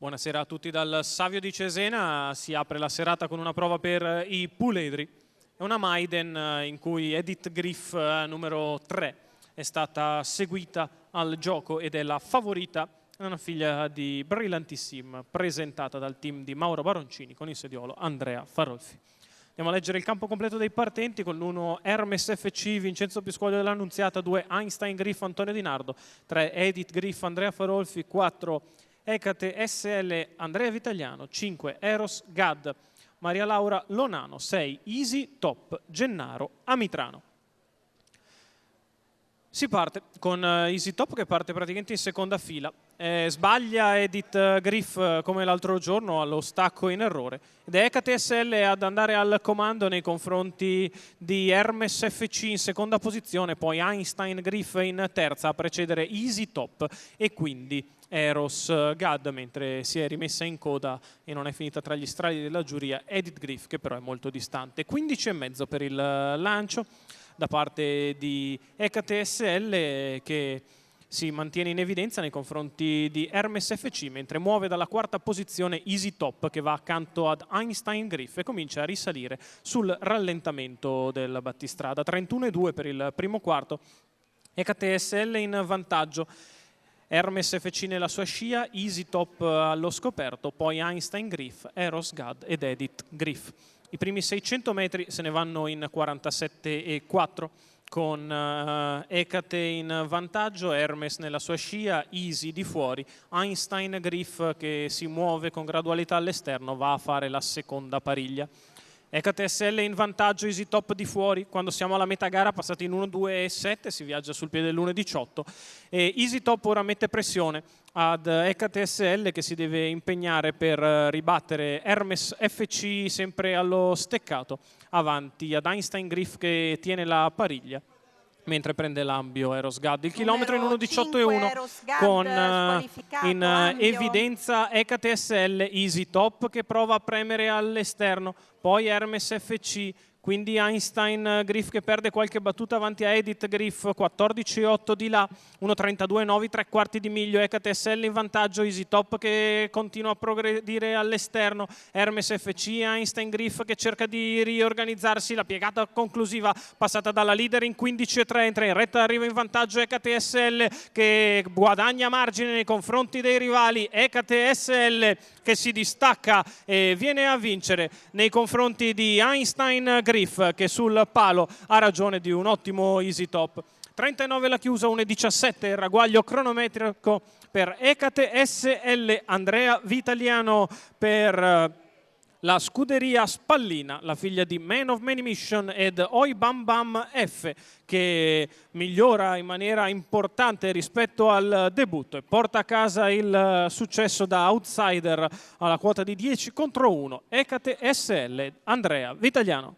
Buonasera a tutti dal Savio di Cesena. Si apre la serata con una prova per i puledri. È una Maiden in cui Edith Griff, numero 3, è stata seguita al gioco ed è la favorita. È una figlia di Brillantissim, presentata dal team di Mauro Baroncini con il sediolo Andrea Farolfi. Andiamo a leggere il campo completo dei partenti con l'1 Hermes FC, Vincenzo Pisquaglio dell'Annunziata, 2 Einstein Griff, Antonio Di Nardo, 3 Edith Griff, Andrea Farolfi, 4 Ecate SL, Andrea Vitagliano, 5 Eros Gad, Maria Laura Lonano, 6 Easy Top, Gennaro Amitrano. Si parte con Easy Top che parte praticamente in seconda fila. Sbaglia Edith Griff come l'altro giorno allo stacco in errore ed è Ecate SL ad andare al comando nei confronti di Hermes FC in seconda posizione, poi Einstein Griff in terza a precedere Easy Top e quindi Eros Gad, mentre si è rimessa in coda e non è finita tra gli strali della giuria Edith Griff, che però è molto distante. 15,5 per il lancio da parte di Ecate SL, che si mantiene in evidenza nei confronti di Hermes FC, mentre muove dalla quarta posizione Easy Top che va accanto ad Einstein Griff e comincia a risalire sul rallentamento del battistrada. 31,2 per il primo quarto, Ecate SL in vantaggio. Hermes FC nella sua scia, Easy Top allo scoperto, poi Einstein Griff, Eros Gad ed Edith Griff. I primi 600 metri se ne vanno in 47,4 con Ecate in vantaggio, Hermes nella sua scia, Easy di fuori, Einstein Griff che si muove con gradualità all'esterno va a fare la seconda pariglia. Ecate SL in vantaggio, Easy Top di fuori, quando siamo alla metà gara passati in 1,2,7 si viaggia sul piede dell'1,18 e Easy Top ora mette pressione ad Ecate SL che si deve impegnare per ribattere Hermes FC sempre allo steccato avanti ad Einstein Griff che tiene la pariglia mentre prende l'ambio Eros Gad. Il chilometro in 1,18,1 con in evidenza Ecate SL, Easy Top che prova a premere all'esterno, poi Hermes FC, quindi Einstein Griff che perde qualche battuta avanti a Edith Griff, 14,8 di là, 1,32,9, 3/4 di miglio, Ecate SL in vantaggio, Easy Top che continua a progredire all'esterno, Hermes FC, Einstein Griff che cerca di riorganizzarsi, la piegata conclusiva passata dalla leader in 15,3, entra in retta, arriva in vantaggio Ecate SL che guadagna margine nei confronti dei rivali, Ecate SL che si distacca e viene a vincere nei confronti di Einstein Griff che sul palo ha ragione di un ottimo Easy Top. 39 la chiusa, 1,17 il ragguaglio cronometrico per Ecate SL, Andrea Vitagliano per la scuderia Spallina, la figlia di Man of Many Mission ed Oi Bam Bam F che migliora in maniera importante rispetto al debutto e porta a casa il successo da outsider alla quota di 10 contro 1. Ecate SL, Andrea Vitagliano.